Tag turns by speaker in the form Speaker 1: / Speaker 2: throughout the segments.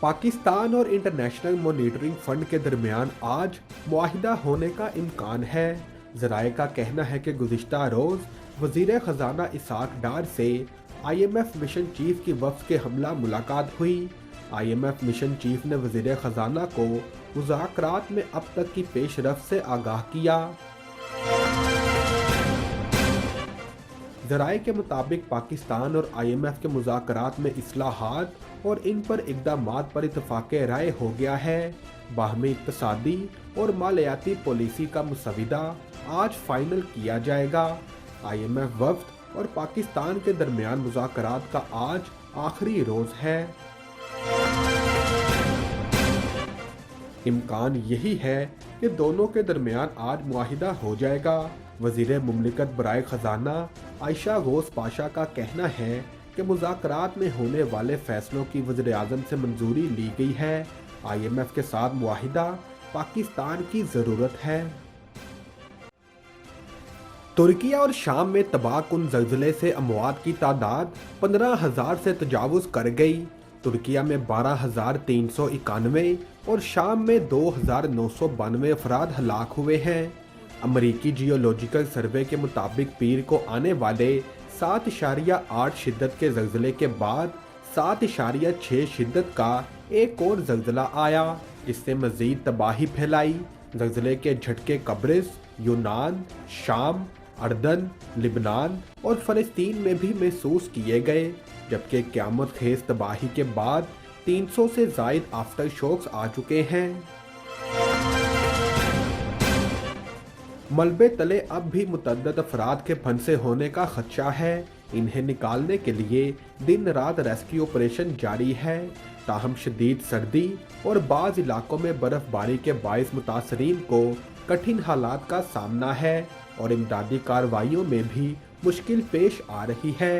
Speaker 1: पाकिस्तान और international monitoring fund के दरमियान आज मुआहिदा होने का इम्कान है। ज़राए का कहना है कि गुज़िश्ता रोज़ वज़ीर ख़जाना इसाक डार से IMF मिशन चीफ की वफ़द के हमला मुलाकात हुई। IMF मिशन चीफ ने वज़ीर ख़जाना को मुज़ाकरात में अब तक की पेशरफ से आगाह किया। ज़राए के मुताबिक पाकिस्तान और IMF के मुज़ाकरात में इस्लाहात और इन पर इक़दामात पर इत्तफ़ाक़े राय हो गया है। बाहमी इक़्तिसादी और मालियाती पॉलिसी का मुसविदा आज फाइनल किया जाएगा। IMF वफ़द और पाकिस्तान के दरमियान मुज़ाकरात का आज आखिरी रोज़ है। इम्कान यही है कि दोनों के दरमियान आज मुआहिदा हो जाएगा। वज़ीर मुमलिकत बराए ख़जाना आयशा गौस पाशा का कहना है कि मुज़ाकरात में होने वाले फैसलों की वज़ीर आज़म से मंजूरी ली गई है। IMF के साथ मुआहिदा पाकिस्तान की ज़रूरत है। तुर्किया और शाम में तबाहकुन ज़ल्ज़ले से अमवात की तादाद 15,000 से तजावुज़ कर गई। तुर्किया में 12,391 और शाम में 2,992 अफराद हलाक हुए हैं। अमरीकी जियोलॉजिकल सर्वे के मुताबिक पीर को आने वाले 7.8 शिद्दत के ज़ल्ज़ले के बाद 7.6 शिद्दत का एक और ज़ल्ज़ला आया, जिससे मज़ीद तबाही फैलाई। ज़ल्ज़ले के झटके कब्रिस, यूनान, शाम, अर्दन, लिबनान और फ़लस्तीन में भी महसूस किए गए, जबकि क़यामत खेज़ तबाही के बाद 300 से ज़ायद आफ्टर शॉक्स आ चुके हैं। मलबे तले अब भी मुतअद्दिद अफराद के फंसे होने का खदशा है। इन्हें निकालने के लिए दिन रात रेस्क्यू ऑपरेशन जारी है। ताहम शदीद सर्दी और बाज़ इलाकों में बर्फबारी के बायस मुतासरीन को कठिन हालात का सामना है और इमदादी कार्रवाइयों में भी मुश्किल पेश आ रही है।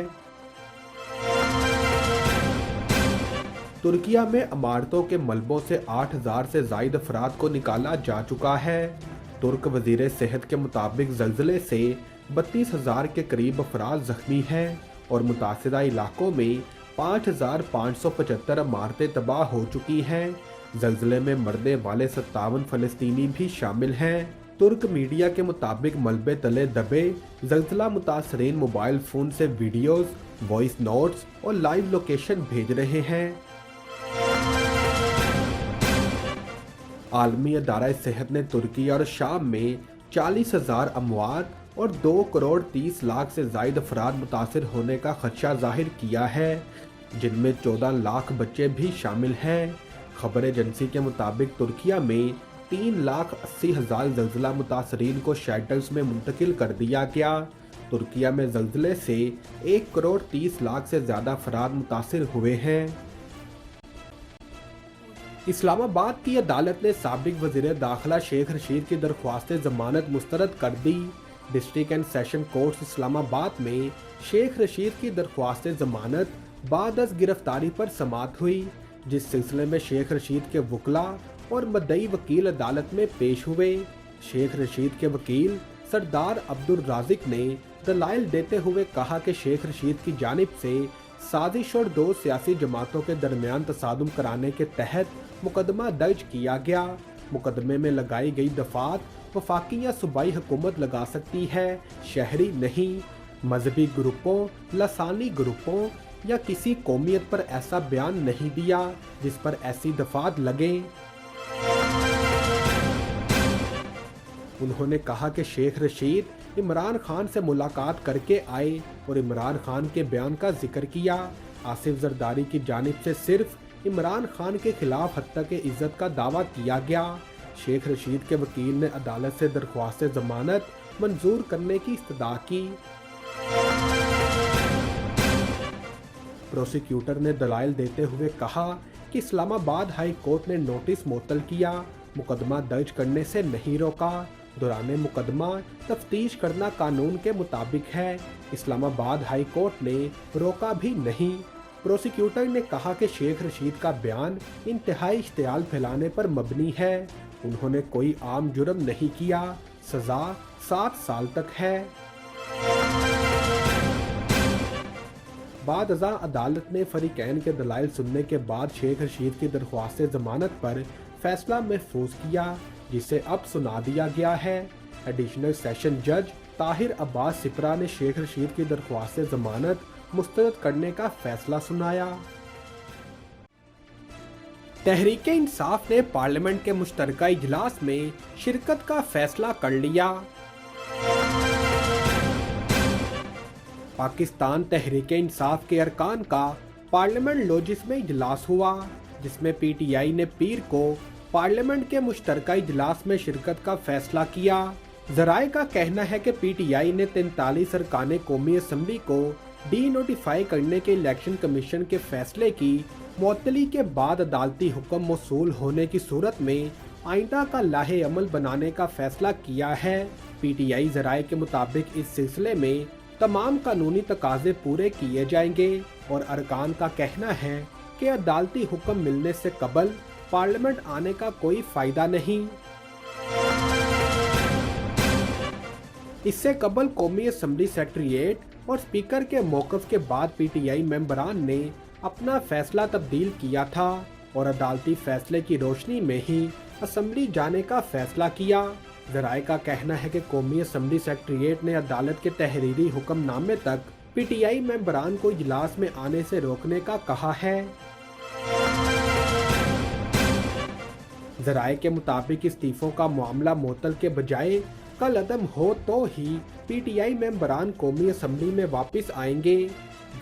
Speaker 1: तुर्किया में इमारतों के मलबों से 8,000 से ज़ायद अफराद को निकाला जा चुका है। तुर्क वज़ीर सेहत के मुताबिक ज़ल्ज़ले से 32,000 के करीब अफराद ज़ख्मी हैं और मुतासरा इलाकों में 5,575 इमारतें तबाह हो चुकी हैं। ज़ल्ज़ले में मरने वाले 57 फ़लस्तीनी भी शामिल हैं। तुर्क मीडिया के मुताबिक मलबे तले दबे ज़ल्ज़ला मुतासरीन मोबाइल फ़ोन से वीडियोज़, वॉइस नोट्स और लाइव लोकेशन भेज रहे हैं। आलमी अदारा सेहत ने तुर्की और शाम में 40,000 अमवात और 2 करोड़ 30 लाख से ज़ायद अफराद मुतासर होने का खदशा जाहिर किया है, जिनमें 14 लाख बच्चे भी शामिल हैं। खबर एजेंसी के मुताबिक तुर्किया में 3,80,000 ज़ल्ज़ला मुतासरीन को शेल्टर्स में मुंतकिल कर दिया गया। तुर्किया में ज़ल्ज़ले से 1 करोड़ 30 लाख से ज़्यादा अफराद मुतासर हुए हैं। इस्लामाबाद की अदालत ने साबिक वज़ीर दाखिला शेख रशीद की दरख्वास्त ज़मानत मुस्तरद कर दी। District and session court Islamabad में शेख रशीद की दरख्वास्त ज़मानत बाद अज़ गिरफ्तारी पर समाअत हुई, जिस सिलसिले में शेख रशीद के वकला और मद्दई वकील अदालत में पेश हुए। शेख रशीद के वकील सरदार अब्दुल राज़िक ने दलाइल देते हुए कहा कि शेख रशीद की जानिब से साजिश और 2 सियासी जमातों के दरमियान तसादुम कराने के तहत मुकदमा दर्ज किया गया। मुकदमे में लगाई गई दफात वफाकी या सूबाई हुकूमत लगा सकती है, शहरी नहीं। मजहबी ग्रुपों, लसानी ग्रुपों या किसी कौमियत पर ऐसा बयान नहीं दिया जिस पर ऐसी दफात लगे। उन्होंने कहा कि शेख रशीद इमरान खान से मुलाकात करके आए और इमरान खान के बयान का जिक्र किया। आसिफ जरदारी की जानिब से सिर्फ इमरान खान के खिलाफ हत्या के इज्जत का दावा किया गया। शेख रशीद के वकील ने अदालत से दरख्वास्त जमानत मंजूर करने की इस्तदा की। प्रोसिक्यूटर ने दलाइल देते हुए कहा कि इस्लामाबाद हाई कोर्ट ने नोटिस मुअत्तल किया, मुकदमा दर्ज करने से नहीं रोका। दौराने मुकदमा तफ्तीश करना कानून के मुताबिक है। इस्लामाबाद हाई कोर्ट ने रोका भी नहीं। प्रोसिक्यूटर ने कहा कि शेख रशीद का बयान इंतहाई इश्तियाल फैलाने पर मबनी है। उन्होंने कोई आम जुर्म नहीं किया, सजा 7 साल तक है। बाद अज़ां अदालत ने फरीकैन के दलाइल सुनने के बाद शेख रशीद की दरख्वास्त ज़मानत पर फैसला महफूज किया, जिसे अब सुना दिया गया है। एडिशनल सेशन जज ताहिर अब्बास सिपरा ने शेख रशीद की दरख्वास्त ज़मानत मुस्तरद करने का फैसला सुनाया। तहरीक इंसाफ ने पार्लियामेंट के मुश्तरका इजलास में शिरकत का फैसला कर लिया। पाकिस्तान तहरीक इंसाफ के अरकान का पार्लियामेंट लॉजिस में इजलास हुआ, जिसमें पीटीआई ने पीर को पार्लियामेंट के मुश्तरका इजलास में शिरकत का फैसला किया। ज़राए का कहना है कि पीटीआई ने 43 अरकान कौमी असम्बली को डी नोटिफाई करने के इलेक्शन कमीशन के फैसले की मुअत्तली के बाद अदालती हुक्म मौसूल होने की सूरत में आइंदा का लाहे अमल बनाने का फैसला किया है। पीटीआई ज़राए के मुताबिक इस सिलसिले में तमाम कानूनी तकाजे पूरे किए जाएंगे और अरकान का कहना है कि अदालती हुक्म मिलने से कबल पार्लियामेंट आने का कोई फायदा नहीं। इससे कबल कौमी असम्बली सेक्रेटेरिएट और स्पीकर के मौक़िफ़ के बाद पीटीआई मेंबरान ने अपना फैसला तब्दील किया था और अदालती फैसले की रोशनी में ही असम्बली जाने का फैसला किया। ज़राए का कहना है कि कौमी असम्बली सेक्रेटेरिएट ने अदालत के तहरीरी हुक्मनामे तक पीटीआई मेंबरान को इजलास में आने से रोकने का कहा है। ज़राए के मुताबिक इस्तीफ़ों का मामला मुअत्तल के बजाय कल अदम हो तो ही पीटीआई मेंबरान कौमी असम्बली में वापस आएंगे।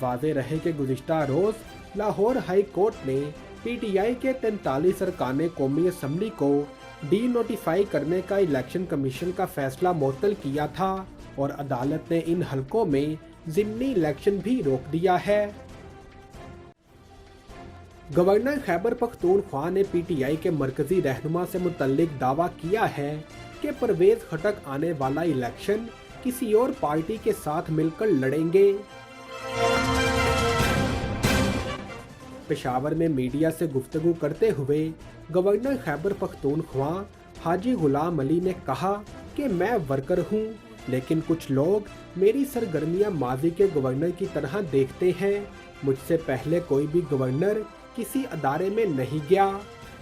Speaker 1: वाज़े रहे कि गुज़िश्ता रोज़ लाहौर हाई कोर्ट ने पीटीआई के 43 अरकान कौमी असम्बली को डी नोटिफाई करने का इलेक्शन कमीशन का फैसला मुअत्तल किया था और अदालत ने इन हलकों में ज़िमनी इलेक्शन भी रोक दिया है। गवर्नर खैबर पख्तूनख्वा ने पीटीआई के मरकजी रहनुमा से मुतल्लिक दावा किया है कि परवेज खटक आने वाला इलेक्शन किसी और पार्टी के साथ मिलकर लड़ेंगे। पेशावर में मीडिया से गुफ्तगू करते हुए गवर्नर खैबर पख्तूनख्वा हाजी गुलाम अली ने कहा कि मैं वर्कर हूं, लेकिन कुछ लोग मेरी सरगर्मियां माजी के गवर्नर की तरह देखते हैं। मुझसे पहले कोई भी गवर्नर किसी अदारे में नहीं गया।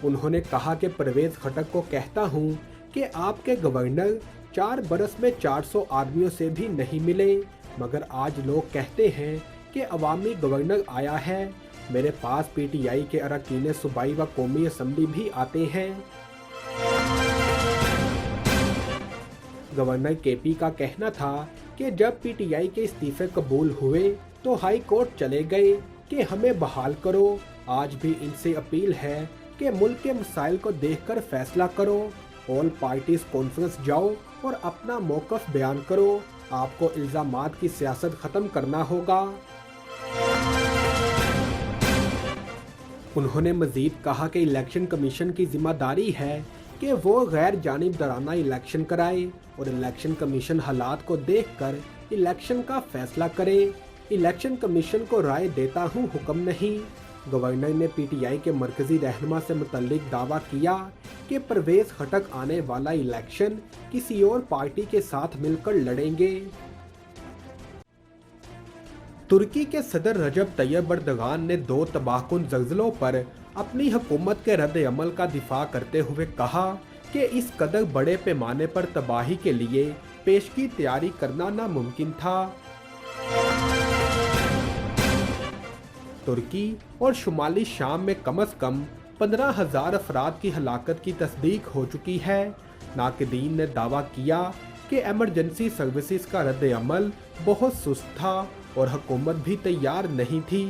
Speaker 1: उन्होंने कहा कि परवेज खटक को कहता हूं कि आपके गवर्नर 4 बरस में 400 आदमियों से भी नहीं मिले, मगर आज लोग कहते हैं कि अवामी गवर्नर आया है। मेरे पास पीटीआई के अरकान सूबाई व कौमी असम्बली भी आते हैं। गवर्नर केपी का कहना था कि जब पीटीआई के इस्तीफे कबूल हुए तो हाई कोर्ट चले गए कि हमें बहाल करो। आज भी इनसे अपील है कि मुल्क के मसाइल को देखकर फैसला करो। ऑल पार्टीज कॉन्फ्रेंस जाओ और अपना मौक़िफ़ बयान करो। आपको इल्ज़ामात की सियासत ख़त्म करना होगा। उन्होंने मज़ीद कहा कि इलेक्शन कमीशन की जिम्मेदारी है कि वो गैर जानिबदाराना इलेक्शन कराए और इलेक्शन कमीशन हालात को देखकर इलेक्शन का फैसला करे। इलेक्शन कमीशन को राय देता हूँ, हुक्म नहीं। गवर्नर ने पीटीआई के मरकजी रहनुमा से मुतल्लिक दावा किया कि परवेज खटक आने वाला इलेक्शन किसी और पार्टी के साथ मिलकर लड़ेंगे। तुर्की के सदर रजब तैयब अर्दगान ने 2 तबाहकुन ज़ल्ज़लों पर अपनी हुकूमत के रद्द अमल का दिफा करते हुए कहा कि इस कदर बड़े पैमाने पर तबाही के लिए पेशगी तैयारी करना नामुमकिन था। तुर्की और शुमाली शाम में कम अज़ कम 15,000 अफराद की हलाकत की तस्दीक हो चुकी है। नाक़दीन ने दावा किया कि एमरजेंसी सर्विसेज का रद्द अमल बहुत सुस्त था और हुकूमत भी तैयार नहीं थी।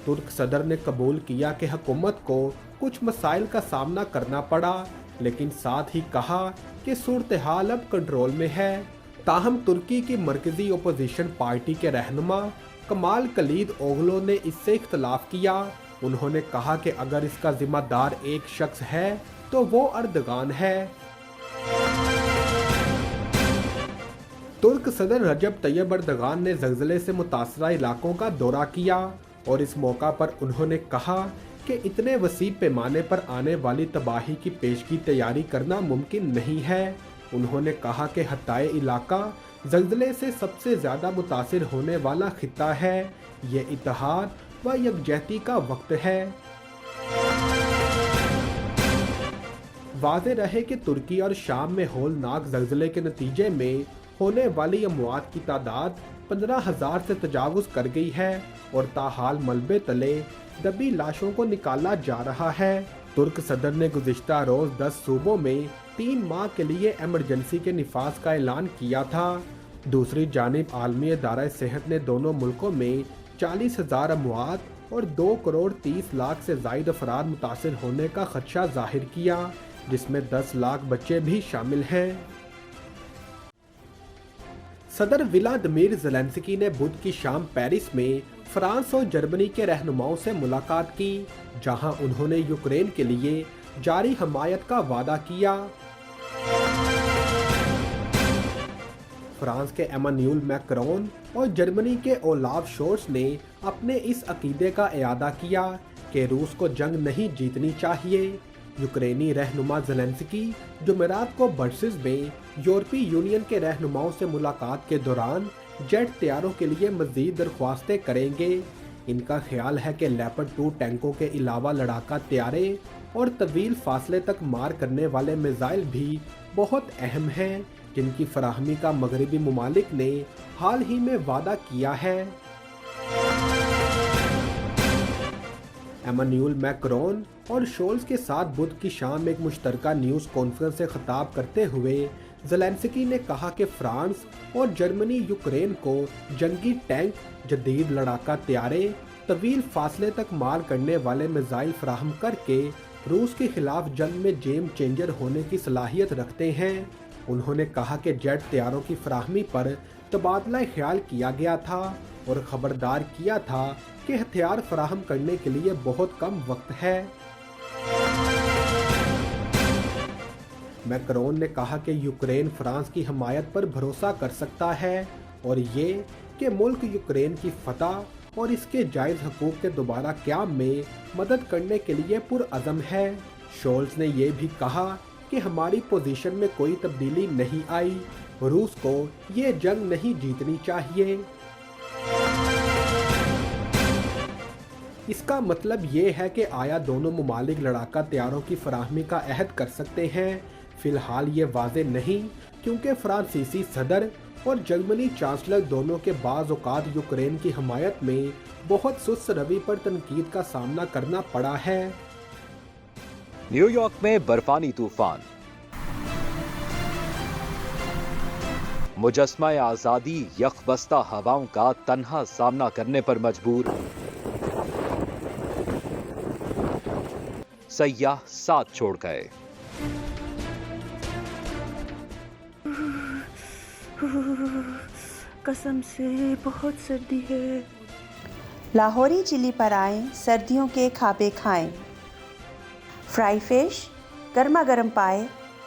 Speaker 1: तुर्क सदर ने कबूल किया कि हुकूमत को कुछ मसाइल का सामना करना पड़ा, लेकिन साथ ही कहा कि सूरत हाल अब कंट्रोल में है। ताहम तुर्की की मरकजी अपोजिशन पार्टी के रहनुमा कमाल कलीद ओगलो ने इससे इख्तलाफ किया। उन्होंने कहा कि अगर इसका जिम्मेदार एक शख्स है तो वो अर्दगान है। तुर्क सदर रजब तैयब अर्दगान ने ज़ल्ज़ले से मुतासरा इलाकों का दौरा किया और इस मौका पर उन्होंने कहा कि इतने वसी पैमाने पर आने वाली तबाही की पेशगी तैयारी करना मुमकिन नहीं है। उन्होंने कहा कि हत्ताए इलाका زلزلے سے سب سے زیادہ متاثر ہونے والا خطہ ہے۔ یہ اتحاد و یکجہتی کا وقت ہے۔ واضح رہے کہ ترکی اور شام میں ہولناک زلزلے کے نتیجے میں ہونے والی اموات کی تعداد 15,000 سے تجاوز کر گئی ہے اور تاحال ملبے تلے دبی لاشوں کو نکالا جا رہا ہے۔ ترک صدر نے گزشتہ روز 10 صوبوں میں 3 ماہ کے لیے ایمرجنسی کے نفاذ کا اعلان کیا تھا۔ دوسری جانب عالمی ادارہ صحت نے دونوں ملکوں میں 40,000 اموات اور 2 کروڑ 30 لاکھ سے زائد افراد متاثر ہونے کا خدشہ ظاہر کیا، جس میں 10 لاکھ بچے بھی شامل ہیں۔ صدر ولادیمیر زیلنسکی نے بدھ کی شام پیرس میں فرانس اور جرمنی کے رہنماؤں سے ملاقات کی، جہاں انہوں نے یوکرین کے لیے جاری حمایت کا وعدہ کیا۔ فرانس کے ایمانوئل میکرون اور جرمنی کے اولاف شولز نے اپنے اس عقیدے کا اعادہ کیا کہ روس کو جنگ نہیں جیتنی چاہیے۔ یوکرینی رہنما زیلنسکی جمعرات کو برسلز میں یورپی یونین کے رہنماؤں سے ملاقات کے دوران جیٹ طیاروں کے لیے مزید درخواستیں کریں گے۔ ان کا خیال ہے کہ لیپرڈ 2 ٹینکوں کے علاوہ لڑاکا طیارے اور طویل فاصلے تک مار کرنے والے میزائل بھی بہت اہم ہیں، جن کی فراہمی کا مغربی ممالک نے حال ہی میں وعدہ کیا ہے۔ ایمانوئل میکرون اور شولز کے ساتھ بدھ کی شام ایک مشترکہ نیوز کانفرنس سے خطاب کرتے ہوئے زیلنسکی نے کہا کہ فرانس اور جرمنی یوکرین کو جنگی ٹینک، جدید لڑاکا طیارے، طویل فاصلے تک مار کرنے والے میزائل فراہم کر کے روس کے خلاف جنگ میں گیم چینجر ہونے کی صلاحیت رکھتے ہیں۔ انہوں نے کہا کہ جیٹ طیاروں کی فراہمی پر تبادلہ خیال کیا گیا تھا اور خبردار کیا تھا کہ ہتھیار فراہم کرنے کے لیے بہت کم وقت ہے۔ میکرون نے کہا کہ یوکرین فرانس کی حمایت پر بھروسہ کر سکتا ہے اور یہ کہ ملک یوکرین کی فتح اور اس کے جائز حقوق کے دوبارہ قیام میں مدد کرنے کے لیے پرعزم ہے۔ شولز نے یہ بھی کہا کہ ہماری پوزیشن میں کوئی تبدیلی نہیں آئی، روس کو یہ جنگ نہیں جیتنی چاہیے۔ اس کا مطلب یہ ہے کہ آیا دونوں ممالک لڑاکا طیاروں کی فراہمی کا عہد کر سکتے ہیں؟ فی الحال یہ واضح نہیں، کیونکہ فرانسیسی صدر اور جرمنی چانسلر دونوں کے بعض اوقات یوکرین کی حمایت میں بہت سست روی پر تنقید کا سامنا کرنا پڑا ہے۔
Speaker 2: نیو یارک میں برفانی طوفان، مجسمہ آزادی یخ بستہ ہواؤں کا تنہا سامنا کرنے پر مجبور، سیاح ساتھ چھوڑ گئے۔
Speaker 3: قسم سے بہت سردی ہے۔
Speaker 4: لاہوری چلی پر آئیں، سردیوں کے کھابے کھائیں۔ فرائی فش، گرما گرم پائے،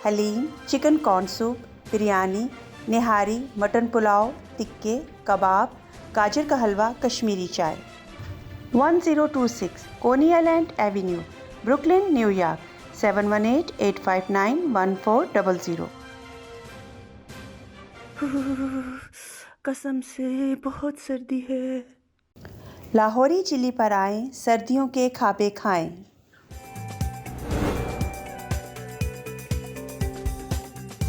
Speaker 4: haleem, chicken corn soup, biryani, nihari, mutton pulao, ٹکے، کباب، گاجر کا حلوہ، کشمیری چائے۔ 1026 Coney Island Avenue, Brooklyn, New York, 7188591400۔
Speaker 3: قسم سے بہت سردی ہے۔
Speaker 4: لاہوری چلی پر آئیں، سردیوں کے کھابے کھائیں۔